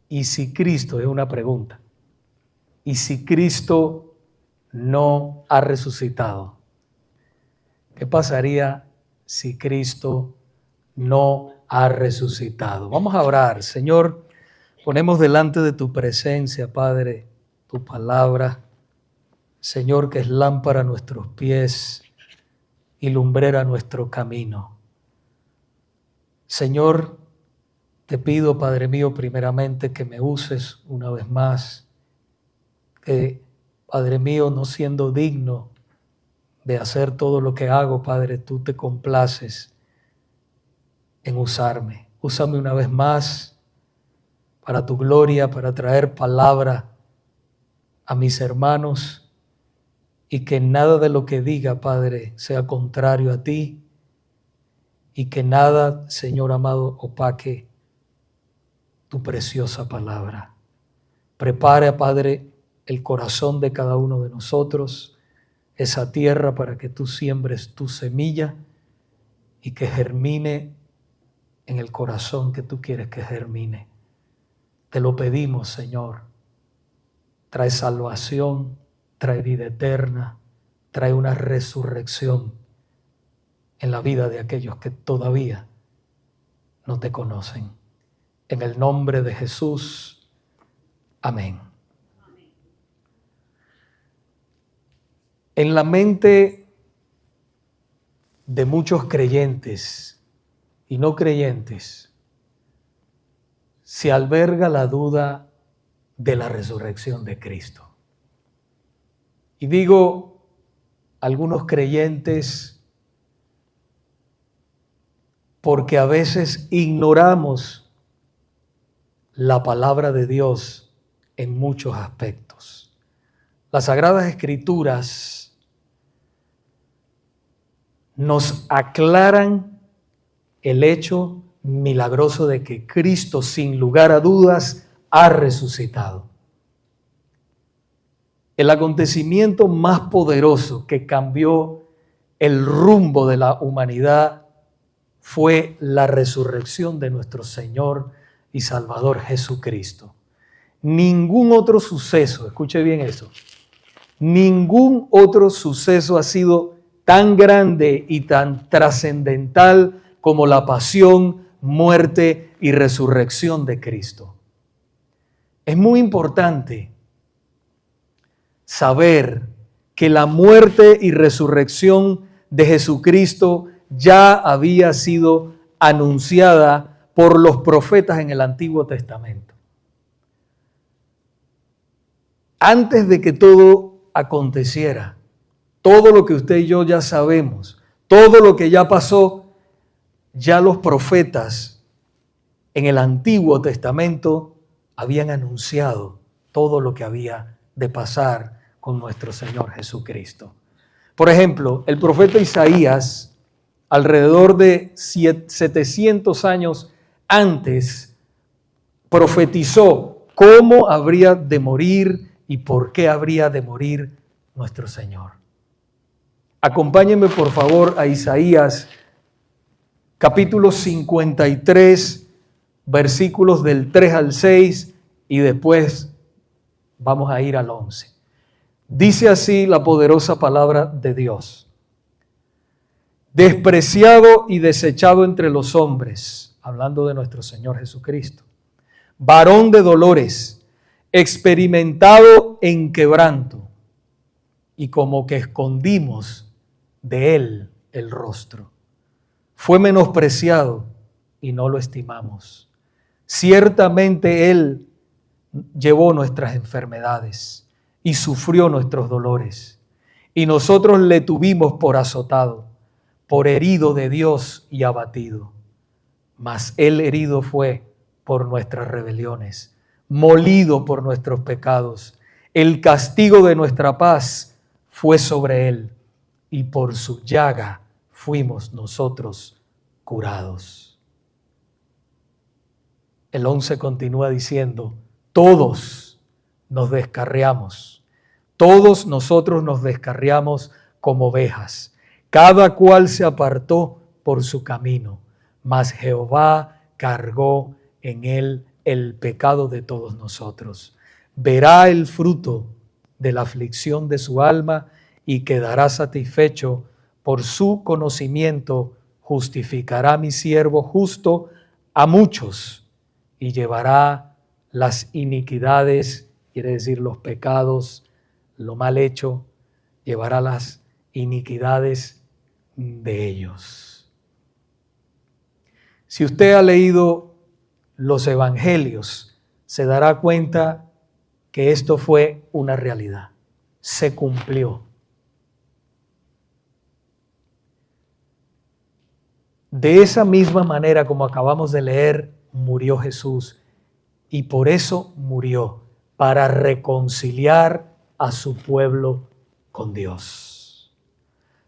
¿y si Cristo, es una pregunta, y si Cristo no ha resucitado? ¿Qué pasaría si Cristo no ha resucitado? Vamos a orar. Señor, ponemos delante de tu presencia, Padre, tu palabra, Señor, que es lámpara a nuestros pies y lumbrera a nuestro camino. Señor, te pido, Padre mío, primeramente que me uses una vez más, que, Padre mío, no siendo digno de hacer todo lo que hago, Padre, tú te complaces en usarme. Úsame una vez más para tu gloria, para traer palabra a mis hermanos y que nada de lo que diga, Padre, sea contrario a ti y que nada, Señor amado, opaque tu preciosa palabra. Prepara, Padre, el corazón de cada uno de nosotros, esa tierra para que tú siembres tu semilla y que germine en el corazón que tú quieres que germine. Te lo pedimos, Señor. Trae salvación, trae vida eterna, trae una resurrección en la vida de aquellos que todavía no te conocen. En el nombre de Jesús. Amén. En la mente de muchos creyentes y no creyentes se alberga la duda de la resurrección de Cristo. Y digo, algunos creyentes, porque a veces ignoramos la palabra de Dios en muchos aspectos. Las Sagradas Escrituras nos aclaran el hecho milagroso de que Cristo, sin lugar a dudas, ha resucitado. El acontecimiento más poderoso que cambió el rumbo de la humanidad fue la resurrección de nuestro Señor y Salvador Jesucristo. Ningún otro suceso, escuche bien eso, ningún otro suceso ha sido tan grande y tan trascendental como la pasión, muerte y resurrección de Cristo. Es muy importante saber que la muerte y resurrección de Jesucristo ya había sido anunciada por los profetas en el Antiguo Testamento. Antes de que todo aconteciera, todo lo que usted y yo ya sabemos, todo lo que ya pasó, ya los profetas en el Antiguo Testamento habían anunciado todo lo que había de pasar con nuestro Señor Jesucristo. Por ejemplo, el profeta Isaías, alrededor de 700 años antes, profetizó cómo habría de morir y por qué habría de morir nuestro Señor. Acompáñenme por favor a Isaías capítulo 53, versículos del 3 al 6 y después vamos a ir al 11. Dice así la poderosa palabra de Dios. Despreciado y desechado entre los hombres, hablando de nuestro Señor Jesucristo, varón de dolores, experimentado en quebranto, y como que escondimos de él el rostro. Fue menospreciado y no lo estimamos. Ciertamente él llevó nuestras enfermedades y sufrió nuestros dolores, y nosotros le tuvimos por azotado, por herido de Dios y abatido. Mas él herido fue por nuestras rebeliones, molido por nuestros pecados. El castigo de nuestra paz fue sobre él, y por su llaga fuimos nosotros curados. El 11 continúa diciendo, todos nos descarriamos, todos nosotros nos descarriamos como ovejas, cada cual se apartó por su camino, mas Jehová cargó en él el pecado de todos nosotros. Verá el fruto de la aflicción de su alma y quedará satisfecho. Por su conocimiento justificará a mi siervo justo a muchos y llevará las iniquidades, quiere decir los pecados, lo mal hecho, llevará las iniquidades de ellos. Si usted ha leído los evangelios, se dará cuenta que esto fue una realidad. Se cumplió. De esa misma manera como acabamos de leer, murió Jesús. Y por eso murió, para reconciliar a su pueblo con Dios.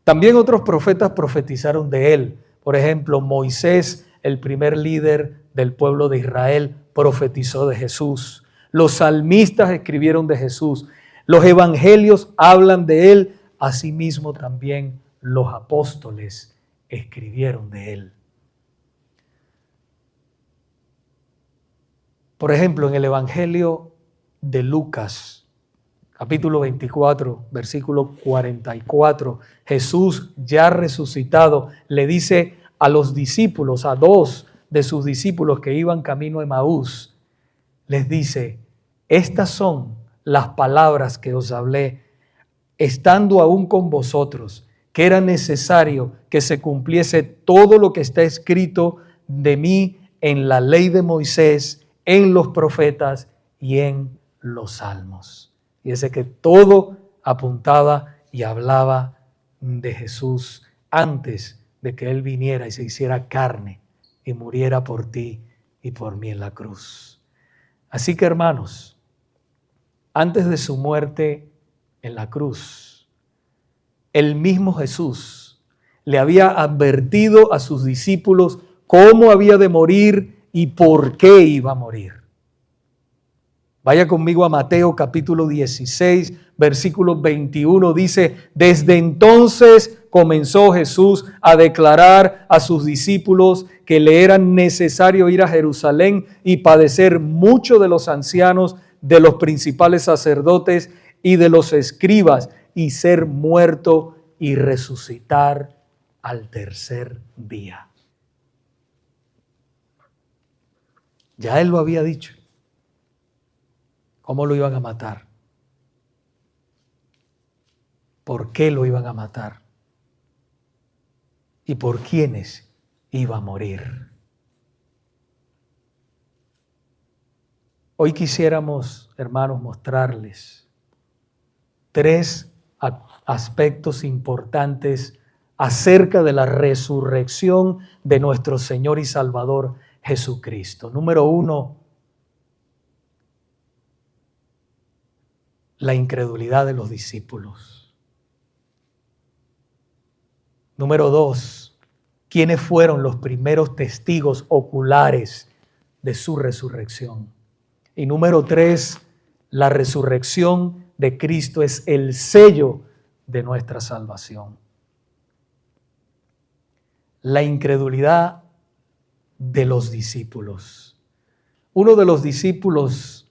También otros profetas profetizaron de él. Por ejemplo, Moisés, el primer líder del pueblo de Israel, profetizó de Jesús. Los salmistas escribieron de Jesús. Los evangelios hablan de él. Asimismo también los apóstoles escribieron de él. Por ejemplo, en el Evangelio de Lucas, capítulo 24, versículo 44, Jesús ya resucitado le dice a los discípulos, a dos de sus discípulos que iban camino a Emaús, les dice, estas son las palabras que os hablé, estando aún con vosotros, que era necesario que se cumpliese todo lo que está escrito de mí en la ley de Moisés, en los profetas y en los salmos. Y ese que todo apuntaba y hablaba de Jesús antes de que Él viniera y se hiciera carne y muriera por ti y por mí en la cruz. Así que, hermanos, antes de su muerte en la cruz, el mismo Jesús le había advertido a sus discípulos cómo había de morir y por qué iba a morir. Vaya conmigo a Mateo capítulo 16, versículo 21, dice, desde entonces comenzó Jesús a declarar a sus discípulos que le era necesario ir a Jerusalén y padecer mucho de los ancianos, de los principales sacerdotes y de los escribas, y ser muerto y resucitar al tercer día. Ya Él lo había dicho. ¿Cómo lo iban a matar? ¿Por qué lo iban a matar? ¿Y por quiénes iba a morir? Hoy quisiéramos, hermanos, mostrarles tres aspectos importantes acerca de la resurrección de nuestro Señor y Salvador Jesucristo. Número 1, la incredulidad de los discípulos. Número 2, ¿quiénes fueron los primeros testigos oculares de su resurrección? Y número 3, la resurrección de Cristo es el sello de nuestra salvación. La incredulidad de los discípulos. Uno de los discípulos,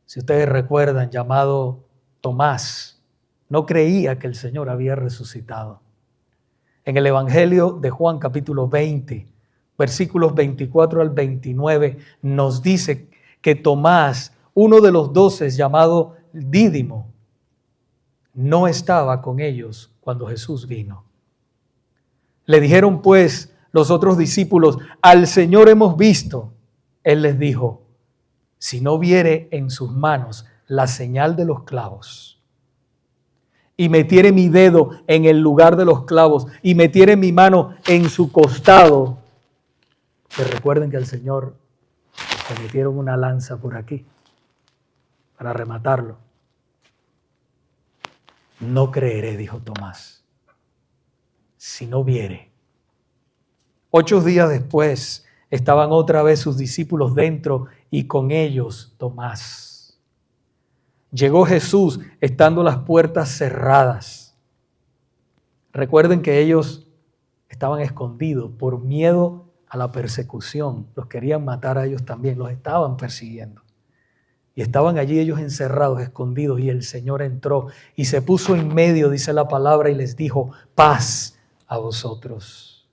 si ustedes recuerdan, llamado Tomás, no creía que el Señor había resucitado. En el Evangelio de Juan capítulo 20, versículos 24 al 29, nos dice que Tomás, uno de los 12 llamado Dídimo, no estaba con ellos cuando Jesús vino. Le dijeron pues los otros discípulos, al Señor hemos visto. Él les dijo, si no viere en sus manos la señal de los clavos, y metiere mi dedo en el lugar de los clavos, y metiere mi mano en su costado, que recuerden que al Señor le metieron una lanza por aquí para rematarlo. No creeré, dijo Tomás, si no viere. 8 días después estaban otra vez sus discípulos dentro y con ellos Tomás. Llegó Jesús estando las puertas cerradas. Recuerden que ellos estaban escondidos por miedo a la persecución. Los querían matar a ellos también, los estaban persiguiendo. Y estaban allí ellos encerrados, escondidos, y el Señor entró y se puso en medio, dice la palabra, y les dijo: paz a vosotros.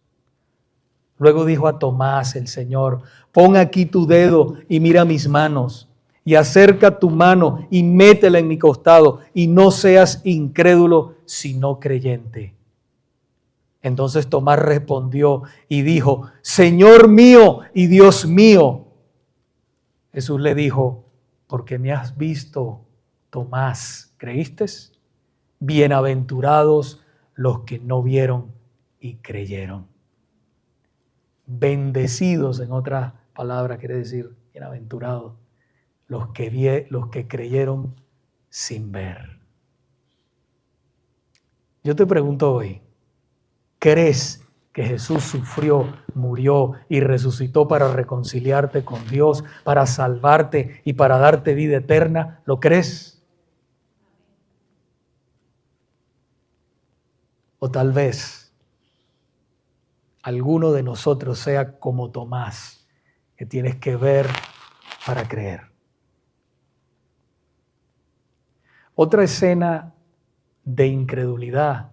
Luego dijo a Tomás el Señor: pon aquí tu dedo y mira mis manos, y acerca tu mano y métela en mi costado, y no seas incrédulo, sino creyente. Entonces Tomás respondió y dijo: Señor mío y Dios mío. Jesús le dijo: porque me has visto, Tomás, ¿creíste? Bienaventurados los que no vieron y creyeron. Bendecidos, en otra palabra quiere decir bienaventurados, los que creyeron sin ver. Yo te pregunto hoy, ¿crees que Jesús sufrió, murió y resucitó para reconciliarte con Dios, para salvarte y para darte vida eterna? ¿Lo crees? O tal vez alguno de nosotros sea como Tomás, que tienes que ver para creer. Otra escena de incredulidad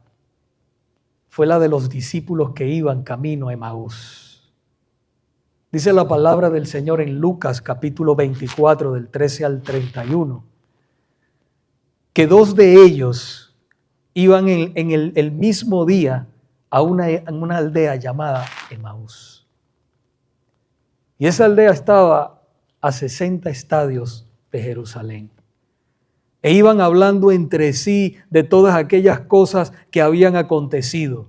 fue la de los discípulos que iban camino a Emaús. Dice la palabra del Señor en Lucas capítulo 24 del 13 al 31, que dos de ellos iban en el mismo día a una aldea llamada Emaús. Y esa aldea estaba a 60 estadios de Jerusalén. E iban hablando entre sí de todas aquellas cosas que habían acontecido.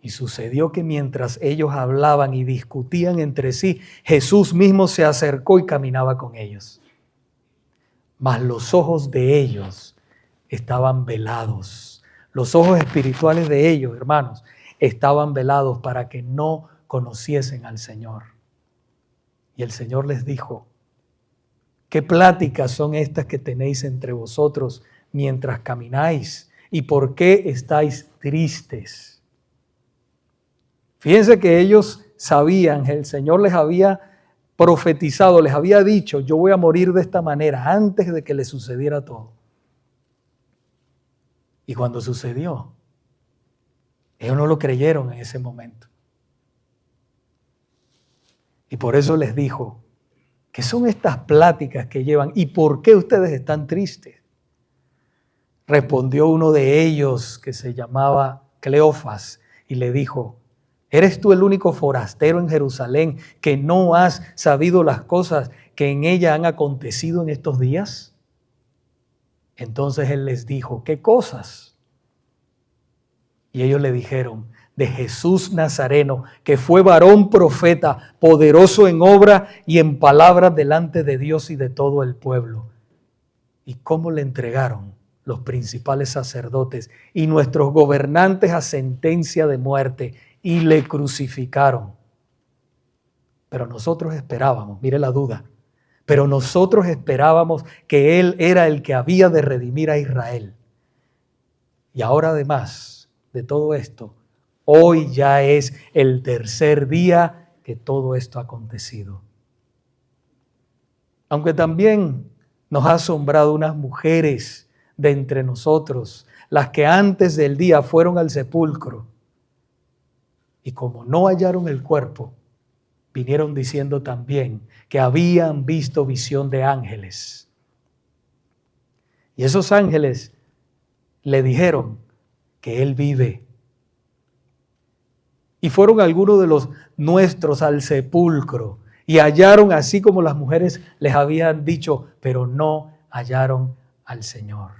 Y sucedió que mientras ellos hablaban y discutían entre sí, Jesús mismo se acercó y caminaba con ellos. Mas los ojos de ellos estaban velados. Los ojos espirituales de ellos, hermanos, estaban velados para que no conociesen al Señor. Y el Señor les dijo: ¿qué pláticas son estas que tenéis entre vosotros mientras camináis? ¿Y por qué estáis tristes? Fíjense que ellos sabían, el Señor les había profetizado, les había dicho: yo voy a morir de esta manera antes de que les sucediera todo. Y cuando sucedió, ellos no lo creyeron en ese momento. Y por eso les dijo: ¿qué son estas pláticas que llevan? ¿Y por qué ustedes están tristes? Respondió uno de ellos, que se llamaba Cleofas, y le dijo: ¿eres tú el único forastero en Jerusalén que no has sabido las cosas que en ella han acontecido en estos días? Entonces él les dijo: ¿qué cosas? Y ellos le dijeron: de Jesús Nazareno, que fue varón profeta, poderoso en obra y en palabras delante de Dios y de todo el pueblo. Y cómo le entregaron los principales sacerdotes y nuestros gobernantes a sentencia de muerte y le crucificaron. Pero nosotros esperábamos, mire la duda, pero nosotros esperábamos que Él era el que había de redimir a Israel. Y ahora, además de todo esto, hoy ya es el tercer día que todo esto ha acontecido. Aunque también nos ha asombrado unas mujeres de entre nosotros, las que antes del día fueron al sepulcro y como no hallaron el cuerpo, vinieron diciendo también que habían visto visión de ángeles. Y esos ángeles le dijeron que Él vive. Y fueron algunos de los nuestros al sepulcro y hallaron así como las mujeres les habían dicho, pero no hallaron al Señor.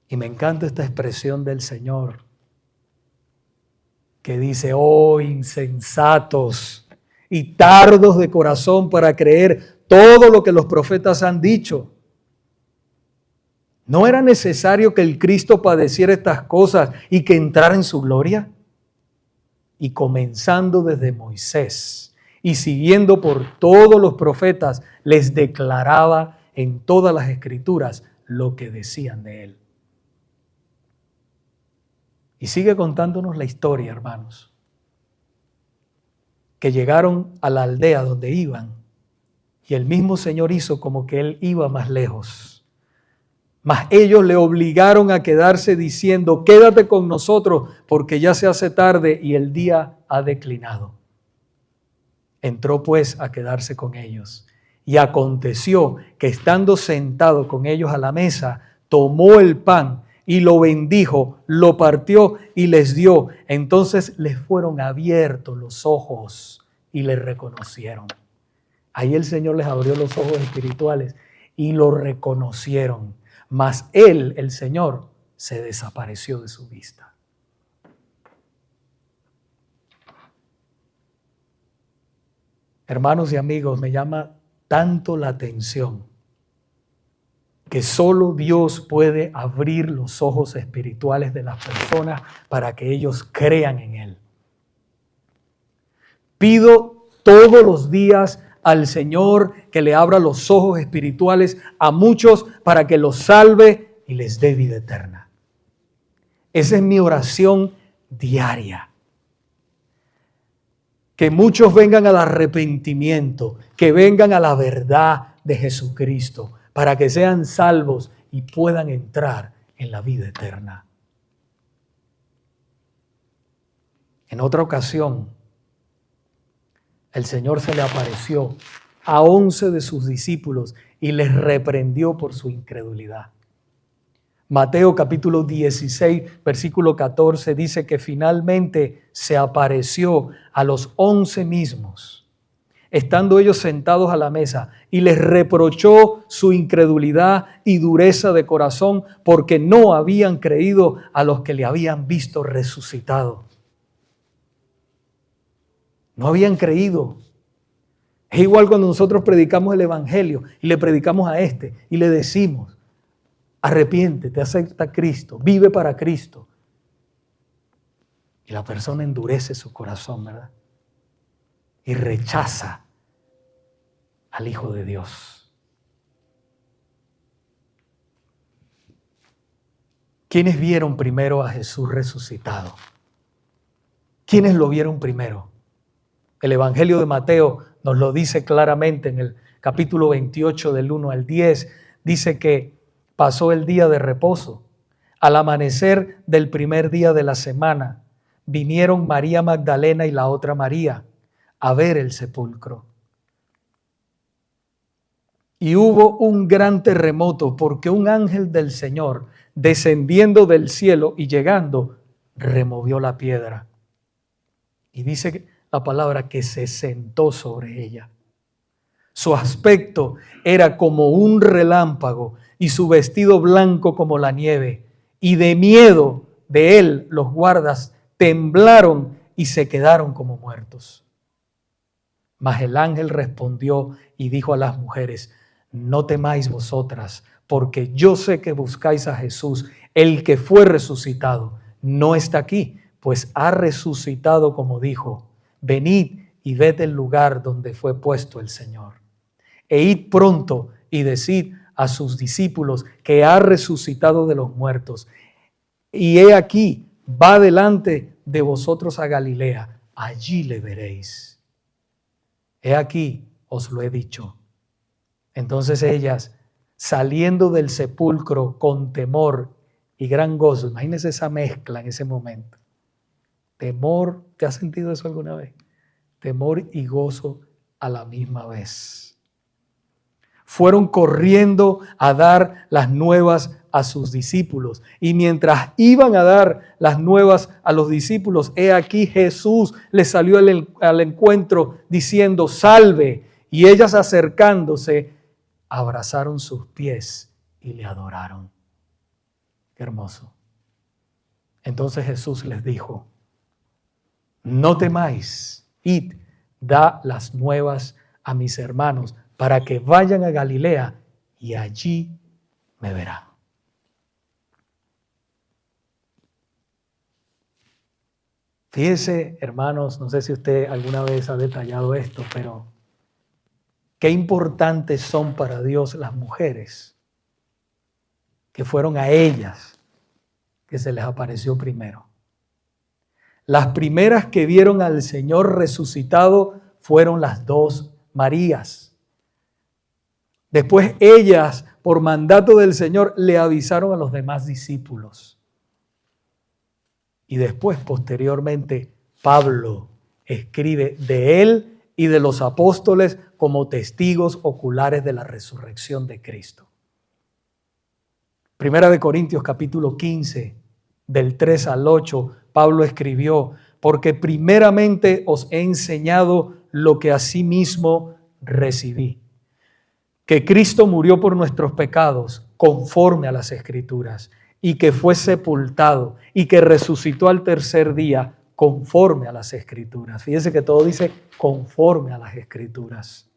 Y me encanta esta expresión del Señor que dice: oh insensatos y tardos de corazón para creer todo lo que los profetas han dicho. ¿No era necesario que el Cristo padeciera estas cosas y que entrara en su gloria? Y comenzando desde Moisés y siguiendo por todos los profetas, les declaraba en todas las escrituras lo que decían de Él. Y sigue contándonos la historia, hermanos, que llegaron a la aldea donde iban y el mismo Señor hizo como que Él iba más lejos. Mas ellos le obligaron a quedarse diciendo, quédate con nosotros porque ya se hace tarde y el día ha declinado. Entró pues a quedarse con ellos. Y aconteció que estando sentado con ellos a la mesa, tomó el pan y lo bendijo, lo partió y les dio. Entonces les fueron abiertos los ojos y le reconocieron. Ahí el Señor les abrió los ojos espirituales y lo reconocieron. Mas Él, el Señor, se desapareció de su vista. Hermanos y amigos, me llama tanto la atención que solo Dios puede abrir los ojos espirituales de las personas para que ellos crean en Él. Pido todos los días al Señor que le abra los ojos espirituales a muchos para que los salve y les dé vida eterna. Esa es mi oración diaria. Que muchos vengan al arrepentimiento, que vengan a la verdad de Jesucristo, para que sean salvos y puedan entrar en la vida eterna. En otra ocasión, el Señor se le apareció a 11 de sus discípulos y les reprendió por su incredulidad. Mateo capítulo 16, versículo 14 dice que finalmente se apareció a los 11 mismos, estando ellos sentados a la mesa, y les reprochó su incredulidad y dureza de corazón porque no habían creído a los que le habían visto resucitado. No habían creído. Es igual cuando nosotros predicamos el Evangelio y le predicamos a este y le decimos, arrepiéntete, acepta a Cristo, vive para Cristo. Y la persona endurece su corazón, ¿verdad? Y rechaza al Hijo de Dios. ¿Quiénes vieron primero a Jesús resucitado? ¿Quiénes lo vieron primero? El Evangelio de Mateo nos lo dice claramente en el capítulo 28 del 1 al 10. Dice que pasó el día de reposo. Al amanecer del primer día de la semana, vinieron María Magdalena y la otra María a ver el sepulcro. Y hubo un gran terremoto porque un ángel del Señor, descendiendo del cielo y llegando, removió la piedra. Y dice la palabra que se sentó sobre ella. Su aspecto era como un relámpago y su vestido blanco como la nieve. Y de miedo de él los guardas temblaron y se quedaron como muertos. Mas el ángel respondió y dijo a las mujeres, no temáis vosotras, porque yo sé que buscáis a Jesús, el que fue resucitado. No está aquí, pues ha resucitado como dijo. Venid y ved el lugar donde fue puesto el Señor. E id pronto y decid a sus discípulos que ha resucitado de los muertos. Y he aquí, va delante de vosotros a Galilea, allí le veréis. He aquí, os lo he dicho. Entonces ellas, saliendo del sepulcro con temor y gran gozo, imagínense esa mezcla en ese momento. Temor, ¿te has sentido eso alguna vez? Temor y gozo a la misma vez. Fueron corriendo a dar las nuevas a sus discípulos. Y mientras iban a dar las nuevas a los discípulos, he aquí Jesús les salió al encuentro diciendo, salve. Y ellas acercándose, abrazaron sus pies y le adoraron. Qué hermoso. Entonces Jesús les dijo, no temáis, id, da las nuevas a mis hermanos para que vayan a Galilea y allí me verán. Fíjense, hermanos, no sé si usted alguna vez ha detallado esto, pero qué importantes son para Dios las mujeres, que fueron a ellas que se les apareció primero. Las primeras que vieron al Señor resucitado fueron las dos Marías. Después ellas, por mandato del Señor, le avisaron a los demás discípulos. Y después, posteriormente, Pablo escribe de él y de los apóstoles como testigos oculares de la resurrección de Cristo. Primera de Corintios capítulo 15, del 3 al 8, Pablo escribió: porque primeramente os he enseñado lo que asimismo recibí, que Cristo murió por nuestros pecados conforme a las Escrituras, y que fue sepultado y que resucitó al tercer día conforme a las Escrituras. Fíjense que todo dice conforme a las Escrituras.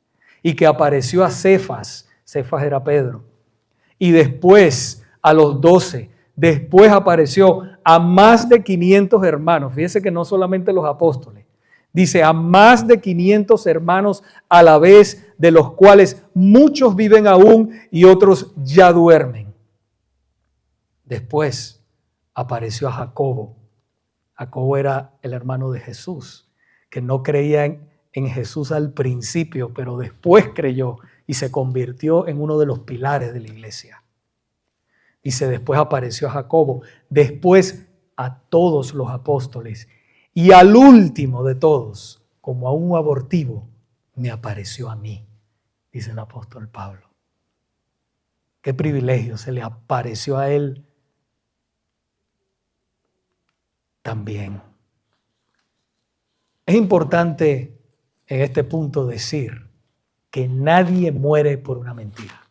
Y que apareció a Cefas, Cefas era Pedro, y después a los 12, después apareció a más de 500 hermanos. Fíjense que no solamente los apóstoles, dice a más de 500 hermanos a la vez, de los cuales muchos viven aún y otros ya duermen. Después apareció a Jacobo. Jacobo era el hermano de Jesús, que no creía en Jesús al principio, pero después creyó y se convirtió en uno de los pilares de la iglesia. Dice, después apareció a Jacobo, después a todos los apóstoles, y al último de todos, como a un abortivo, me apareció a mí, dice el apóstol Pablo. Qué privilegio, se le apareció a él también. Es importante en este punto decir que nadie muere por una mentira.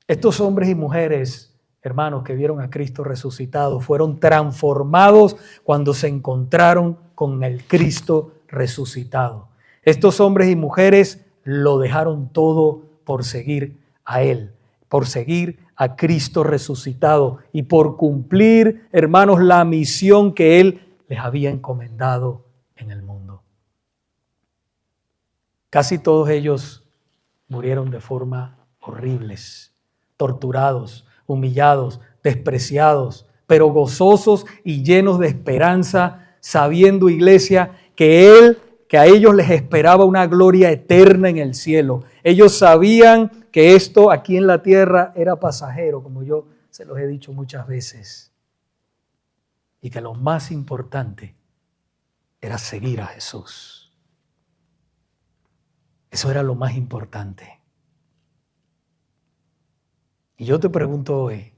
Estos hombres y mujeres, hermanos, que vieron a Cristo resucitado, fueron transformados cuando se encontraron con el Cristo resucitado. Estos hombres y mujeres lo dejaron todo por seguir a Él, por seguir a Cristo resucitado y por cumplir, hermanos, la misión que Él les había encomendado en el mundo. Casi todos ellos murieron de forma horribles, torturados, humillados, despreciados, pero gozosos y llenos de esperanza, sabiendo, iglesia, que a ellos les esperaba una gloria eterna en el cielo. Ellos sabían que esto aquí en la tierra era pasajero, como yo se los he dicho muchas veces, y que lo más importante era seguir a Jesús. Eso era lo más importante. Y yo te pregunto hoy,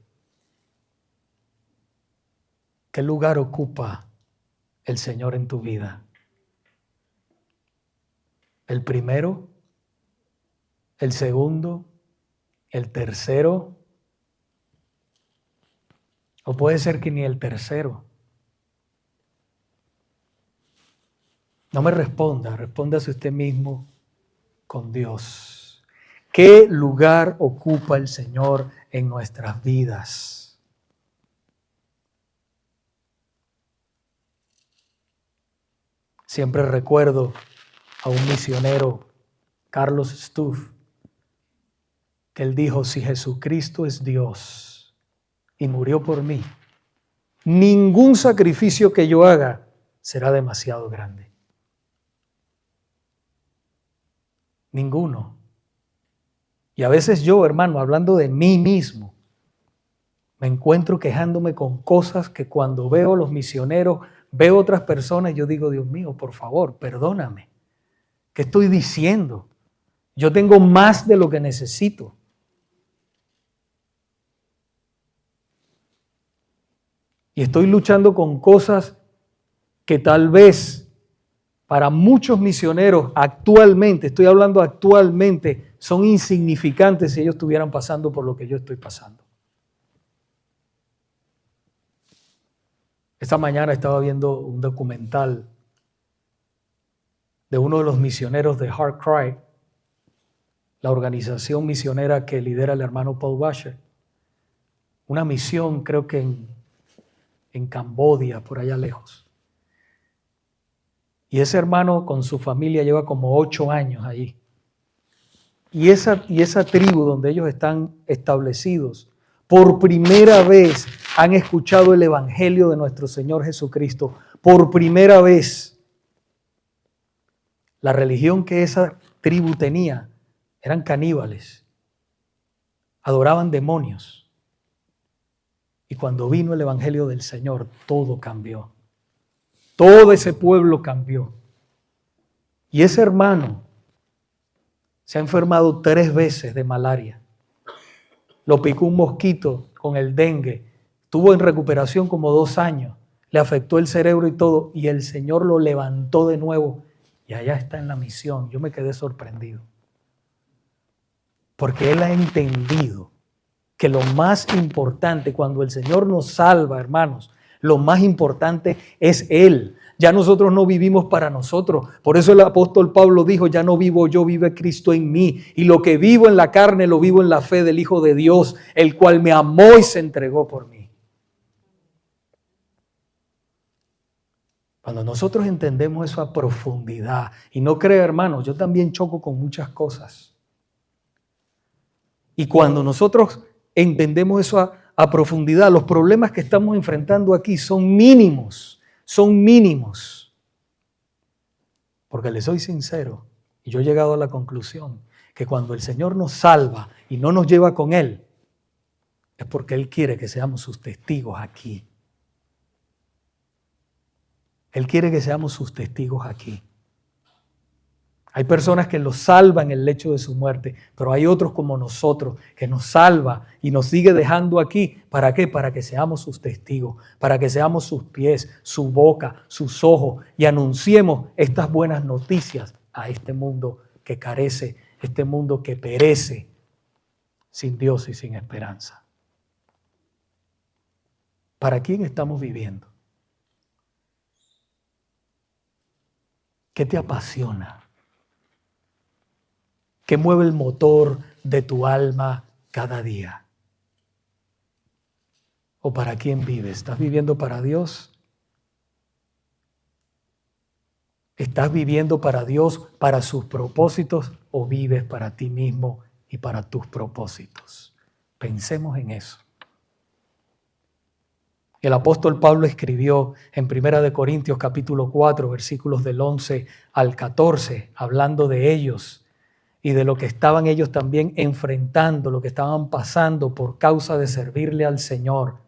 ¿qué lugar ocupa el Señor en tu vida? ¿El primero? ¿El segundo? ¿El tercero? O puede ser que ni el tercero. No me responda, respóndase usted mismo con Dios. ¿Qué lugar ocupa el Señor en nuestras vidas? Siempre recuerdo a un misionero, Carlos Stuff, que él dijo, si Jesucristo es Dios y murió por mí, ningún sacrificio que yo haga será demasiado grande. Ninguno. Y a veces yo, hermano, hablando de mí mismo, me encuentro quejándome con cosas que cuando veo a los misioneros, veo otras personas, yo digo, Dios mío, por favor, perdóname. ¿Qué estoy diciendo? Yo tengo más de lo que necesito. Y estoy luchando con cosas que tal vez para muchos misioneros actualmente, estoy hablando actualmente, son insignificantes si ellos estuvieran pasando por lo que yo estoy pasando. Esta mañana estaba viendo un documental de uno de los misioneros de Heart Cry, la organización misionera que lidera el hermano Paul Washer. Una misión creo que en Camboya, por allá lejos. Y ese hermano con su familia lleva como 8 años allí. Y esa tribu donde ellos están establecidos, por primera vez han escuchado el Evangelio de nuestro Señor Jesucristo por primera vez. La religión que esa tribu tenía eran caníbales, adoraban demonios. Y cuando vino el Evangelio del Señor, todo cambió. Todo ese pueblo cambió. Y ese hermano se ha enfermado 3 veces de malaria. Lo picó un mosquito con el dengue. Estuvo en recuperación como 2 años. Le afectó el cerebro y todo. Y el Señor lo levantó de nuevo. Y allá está en la misión. Yo me quedé sorprendido. Porque él ha entendido que lo más importante cuando el Señor nos salva, hermanos, lo más importante es Él. Ya nosotros no vivimos para nosotros. Por eso el apóstol Pablo dijo, ya no vivo yo, vive Cristo en mí. Y lo que vivo en la carne, lo vivo en la fe del Hijo de Dios, el cual me amó y se entregó por mí. Cuando nosotros entendemos eso a profundidad, y no creo, hermanos, yo también choco con muchas cosas. Y cuando nosotros entendemos eso a profundidad, los problemas que estamos enfrentando aquí son mínimos. Porque les soy sincero, y yo he llegado a la conclusión que cuando el Señor nos salva y no nos lleva con Él, es porque Él quiere que seamos sus testigos aquí. Él quiere que seamos sus testigos aquí. Hay personas que los salvan en el lecho de su muerte, pero hay otros como nosotros que nos salva y nos sigue dejando aquí. ¿Para qué? Para que seamos sus testigos, para que seamos sus pies, su boca, sus ojos y anunciemos estas buenas noticias a este mundo que carece, este mundo que perece sin Dios y sin esperanza. ¿Para quién estamos viviendo? ¿Qué te apasiona? ¿Qué mueve el motor de tu alma cada día? ¿O para quién vives? ¿Estás viviendo para Dios? ¿Estás viviendo para Dios, para sus propósitos, o vives para ti mismo y para tus propósitos? Pensemos en eso. El apóstol Pablo escribió en 1 Corintios capítulo 4, versículos del 11 al 14, hablando de ellos y de lo que estaban ellos también enfrentando, lo que estaban pasando por causa de servirle al Señor.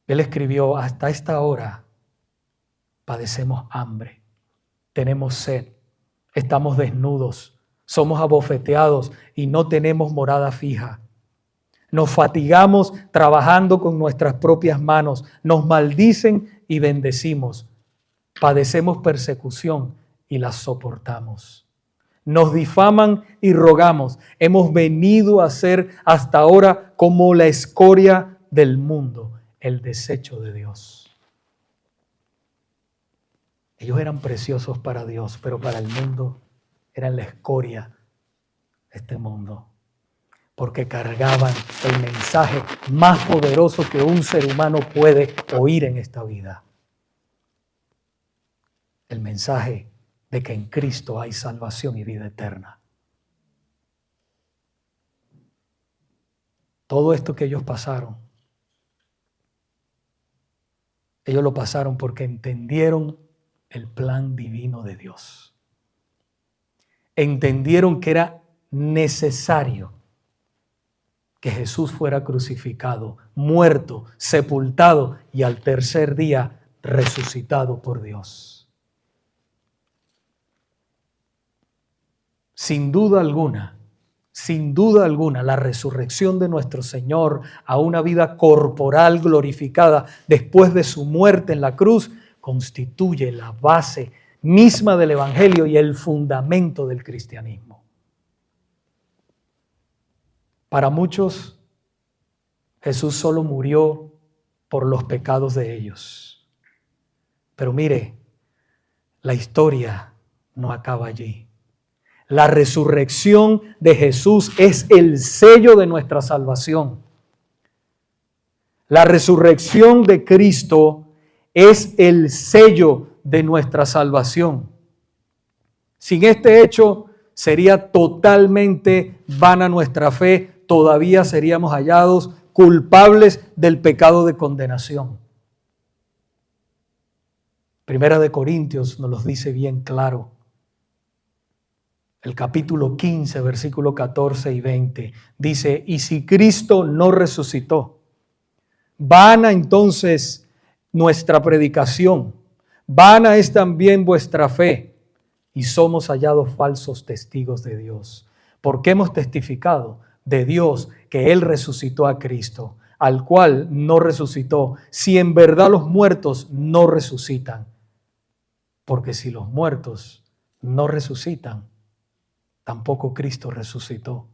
Él escribió, hasta esta hora padecemos hambre, tenemos sed, estamos desnudos, somos abofeteados y no tenemos morada fija. Nos fatigamos trabajando con nuestras propias manos, nos maldicen y bendecimos, padecemos persecución y la soportamos. Nos difaman y rogamos. Hemos venido a ser hasta ahora como la escoria del mundo, el desecho de Dios. Ellos eran preciosos para Dios, pero para el mundo eran la escoria de este mundo, porque cargaban el mensaje más poderoso que un ser humano puede oír en esta vida. El mensaje de que en Cristo hay salvación y vida eterna. Todo esto que ellos pasaron, ellos lo pasaron porque entendieron el plan divino de Dios. Entendieron que era necesario que Jesús fuera crucificado, muerto, sepultado y al tercer día resucitado por Dios. Sin duda alguna, la resurrección de nuestro Señor a una vida corporal glorificada después de su muerte en la cruz constituye la base misma del Evangelio y el fundamento del cristianismo. Para muchos, Jesús solo murió por los pecados de ellos. Pero mire, la historia no acaba allí. La resurrección de Jesús es el sello de nuestra salvación. La resurrección de Cristo es el sello de nuestra salvación. Sin este hecho sería totalmente vana nuestra fe, todavía seríamos hallados culpables del pecado de condenación. Primera de Corintios nos lo dice bien claro. El capítulo 15, versículo 14 y 20, dice: y si Cristo no resucitó, vana entonces nuestra predicación, vana es también vuestra fe, y somos hallados falsos testigos de Dios. Porque hemos testificado de Dios que Él resucitó a Cristo, al cual no resucitó, si en verdad los muertos no resucitan. Porque si los muertos no resucitan, tampoco Cristo resucitó.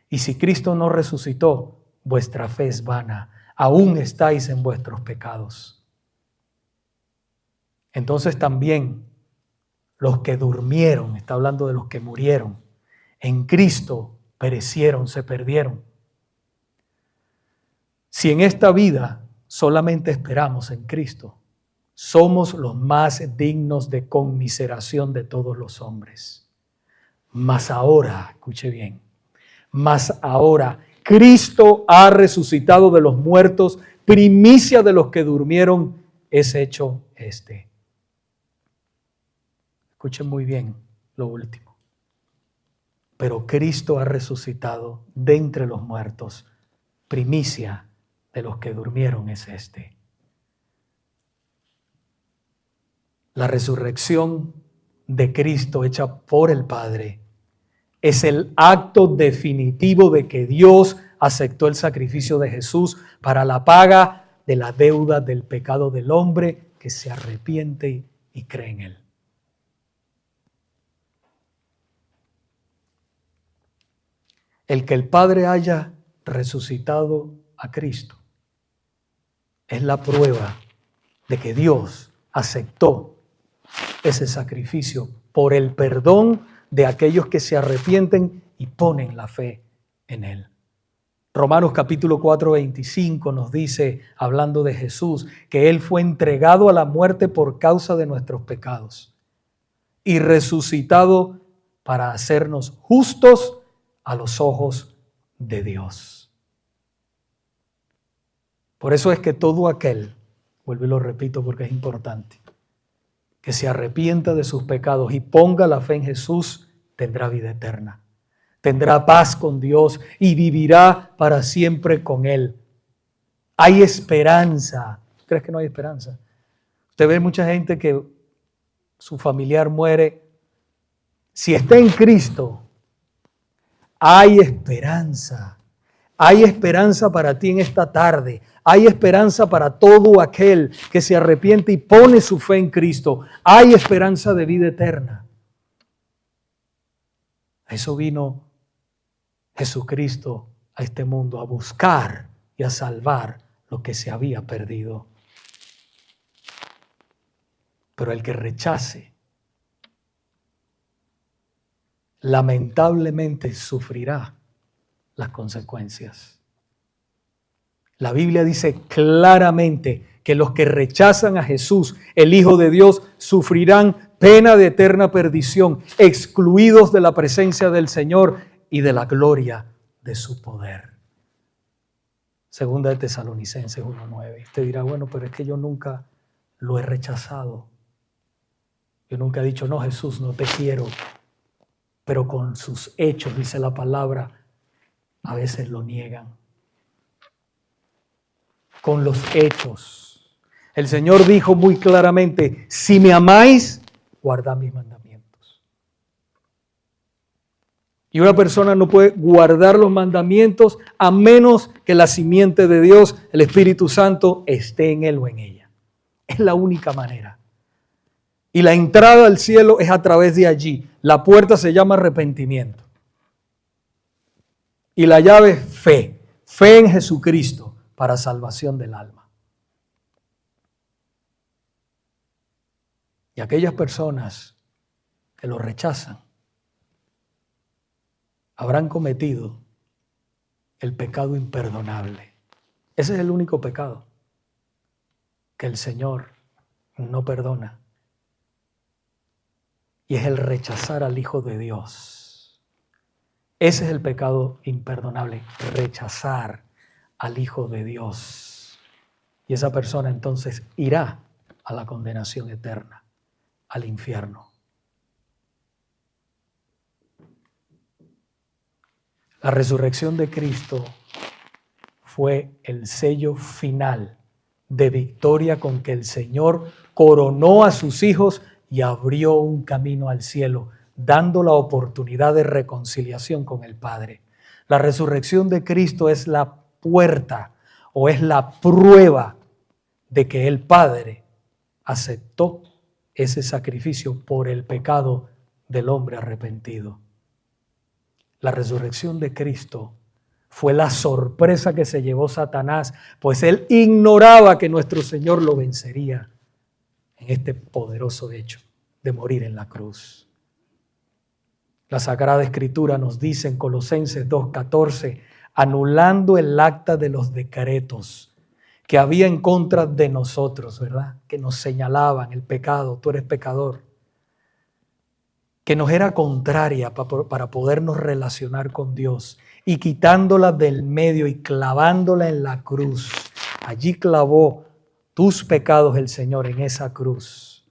Y si Cristo no resucitó, vuestra fe es vana, aún estáis en vuestros pecados. Entonces también los que durmieron, está hablando de los que murieron, en Cristo perecieron, se perdieron. Si en esta vida solamente esperamos en Cristo, somos los más dignos de conmiseración de todos los hombres. Mas ahora, escuche bien, mas ahora Cristo ha resucitado de los muertos, primicia de los que durmieron, es hecho este. Escuchen muy bien lo último. Pero Cristo ha resucitado de entre los muertos, primicia de los que durmieron es este. La resurrección de Cristo hecha por el Padre es el acto definitivo de que Dios aceptó el sacrificio de Jesús para la paga de la deuda del pecado del hombre que se arrepiente y cree en Él. El que el Padre haya resucitado a Cristo es la prueba de que Dios aceptó ese sacrificio por el perdón de aquellos que se arrepienten y ponen la fe en Él. Romanos capítulo 4, 25 nos dice, hablando de Jesús, que Él fue entregado a la muerte por causa de nuestros pecados y resucitado para hacernos justos a los ojos de Dios. Por eso es que todo aquel, vuelvo y lo repito porque es importante, que se arrepienta de sus pecados y ponga la fe en Jesús, tendrá vida eterna. Tendrá paz con Dios y vivirá para siempre con Él. Hay esperanza. ¿Crees que no hay esperanza? Usted ve mucha gente que su familiar muere. Si está en Cristo, hay esperanza. Hay esperanza para ti en esta tarde. Hay esperanza para todo aquel que se arrepiente y pone su fe en Cristo. Hay esperanza de vida eterna. A eso vino Jesucristo a este mundo, a buscar y a salvar lo que se había perdido. Pero el que rechace, lamentablemente sufrirá las consecuencias. La Biblia dice claramente que los que rechazan a Jesús, el Hijo de Dios, sufrirán pena de eterna perdición, excluidos de la presencia del Señor y de la gloria de su poder. Segunda de Tesalonicenses 1:9. Usted dirá, bueno, pero es que yo nunca lo he rechazado. Yo nunca he dicho, no, Jesús, no te quiero. Pero con sus hechos, dice la palabra, a veces lo niegan. Con los hechos. El Señor dijo muy claramente, si me amáis, guardad mis mandamientos. Y una persona no puede guardar los mandamientos a menos que la simiente de Dios, el Espíritu Santo, esté en él o en ella. Es la única manera. Y la entrada al cielo es a través de allí. La puerta se llama arrepentimiento. Y la llave es fe. Fe en Jesucristo para salvación del alma. Y aquellas personas que lo rechazan habrán cometido el pecado imperdonable. Ese es el único pecado que el Señor no perdona. Y es el rechazar al Hijo de Dios. Ese es el pecado imperdonable, rechazar al Hijo de Dios. Y esa persona entonces irá a la condenación eterna, al infierno. La resurrección de Cristo fue el sello final de victoria con que el Señor coronó a sus hijos y abrió un camino al cielo, dando la oportunidad de reconciliación con el Padre. La resurrección de Cristo es la puerta o es la prueba de que el Padre aceptó ese sacrificio por el pecado del hombre arrepentido. La resurrección de Cristo fue la sorpresa que se llevó Satanás, pues él ignoraba que nuestro Señor lo vencería en este poderoso hecho de morir en la cruz. La Sagrada Escritura nos dice en Colosenses 2:14, anulando el acta de los decretos que había en contra de nosotros, ¿verdad? Que nos señalaban el pecado, tú eres pecador, que nos era contraria para podernos relacionar con Dios, y quitándola del medio y clavándola en la cruz. Allí clavó tus pecados el Señor en esa cruz,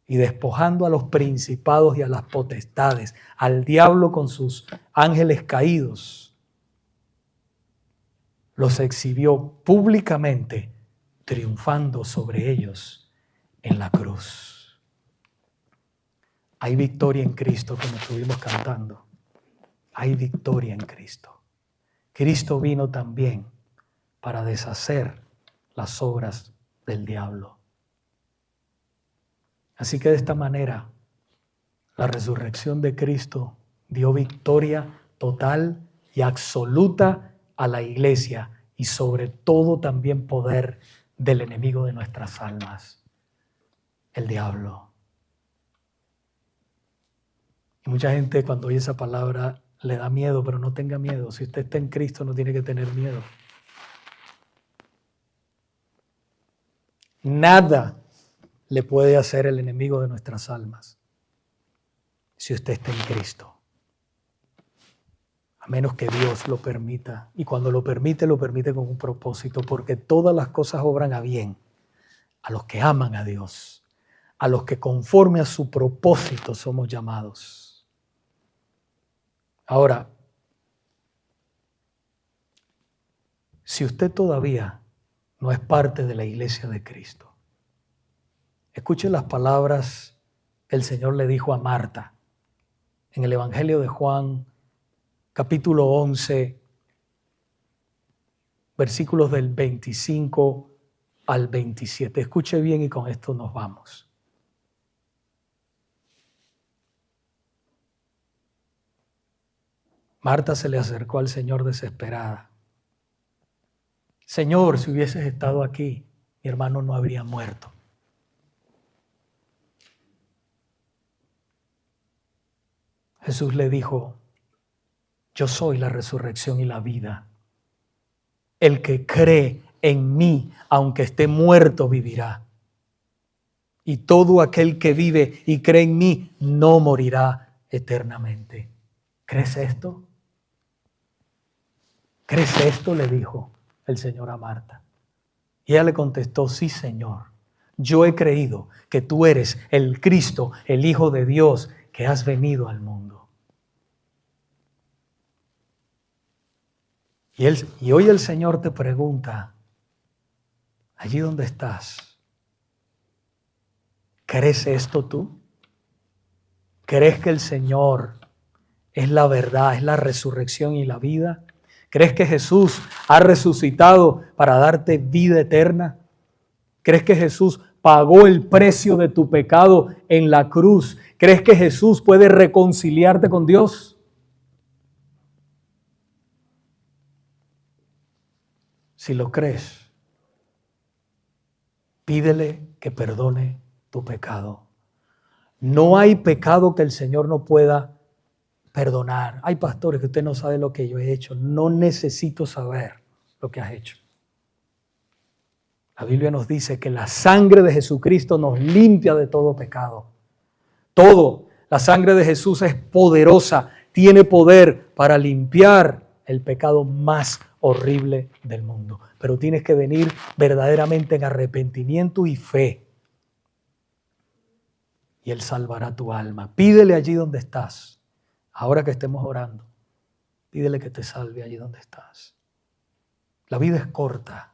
y despojando a los principados y a las potestades, al diablo con sus ángeles caídos, los exhibió públicamente, triunfando sobre ellos en la cruz. Hay victoria en Cristo, como estuvimos cantando. Hay victoria en Cristo. Cristo vino también para deshacer las obras del diablo. Así que de esta manera, la resurrección de Cristo dio victoria total y absoluta a la iglesia y sobre todo también poder del enemigo de nuestras almas, el diablo. Y mucha gente cuando oye esa palabra le da miedo, pero no tenga miedo. Si usted está en Cristo no tiene que tener miedo. Nada le puede hacer el enemigo de nuestras almas si usted está en Cristo. A menos que Dios lo permita. Y cuando lo permite con un propósito, porque todas las cosas obran a bien a los que aman a Dios, a los que conforme a su propósito somos llamados. Ahora, si usted todavía no es parte de la iglesia de Cristo, escuche las palabras que el Señor le dijo a Marta en el Evangelio de Juan, capítulo 11, versículos del 25 al 27. Escuche bien y con esto nos vamos. Marta se le acercó al Señor desesperada. Señor, si hubieses estado aquí, mi hermano no habría muerto. Jesús le dijo, yo soy la resurrección y la vida. El que cree en mí, aunque esté muerto, vivirá. Y todo aquel que vive y cree en mí, no morirá eternamente. ¿Crees esto? ¿Crees esto?, le dijo el Señor a Marta. Y ella le contestó, sí, Señor, yo he creído que tú eres el Cristo, el Hijo de Dios, que has venido al mundo. Y hoy el Señor te pregunta, allí donde estás, ¿crees esto tú? ¿Crees que el Señor es la verdad, es la resurrección y la vida? ¿Crees que Jesús ha resucitado para darte vida eterna? ¿Crees que Jesús pagó el precio de tu pecado en la cruz? ¿Crees que Jesús puede reconciliarte con Dios? Si lo crees, pídele que perdone tu pecado. No hay pecado que el Señor no pueda perdonar. Hay pastores que usted no sabe lo que yo he hecho. No necesito saber lo que has hecho. La Biblia nos dice que la sangre de Jesucristo nos limpia de todo pecado. Todo. La sangre de Jesús es poderosa, tiene poder para limpiar el pecado más horrible del mundo. Pero tienes que venir verdaderamente en arrepentimiento y fe. Y Él salvará tu alma. Pídele allí donde estás. Ahora que estemos orando, pídele que te salve allí donde estás. La vida es corta.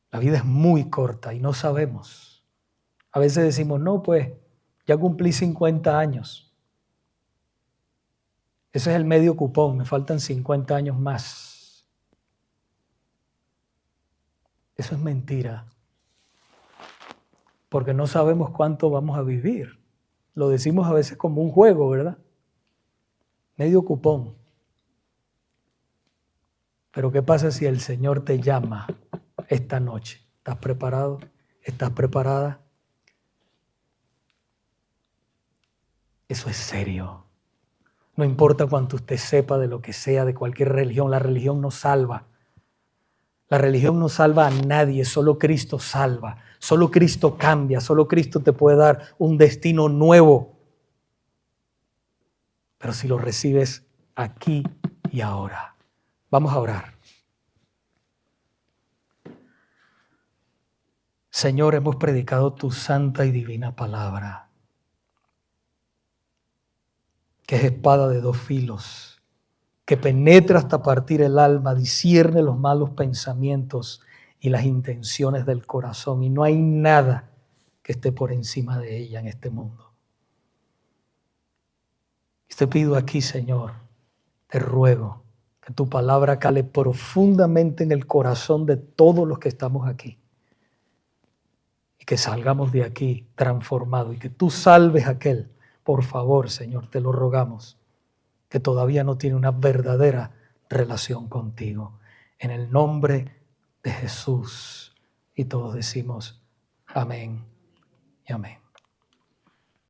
La vida es muy corta y no sabemos. A veces decimos, no, pues ya cumplí 50 años. Ese es el medio cupón, me faltan 50 años más. Eso es mentira. Porque no sabemos cuánto vamos a vivir. Lo decimos a veces como un juego, ¿verdad? Medio cupón. Pero ¿qué pasa si el Señor te llama esta noche? ¿Estás preparado? ¿Estás preparada? Eso es serio. No importa cuánto usted sepa de lo que sea, de cualquier religión, la religión no salva. La religión no salva a nadie, solo Cristo salva. Solo Cristo cambia, solo Cristo te puede dar un destino nuevo. Pero si lo recibes aquí y ahora. Vamos a orar. Señor, hemos predicado tu santa y divina palabra, que es espada de 2 filos, que penetra hasta partir el alma, discierne los malos pensamientos y las intenciones del corazón, y no hay nada que esté por encima de ella en este mundo. Y te pido aquí, Señor, te ruego que tu palabra cale profundamente en el corazón de todos los que estamos aquí. Y que salgamos de aquí transformados y que tú salves a aquel, por favor, Señor, te lo rogamos, que todavía no tiene una verdadera relación contigo. En el nombre de Jesús. Y todos decimos amén y amén.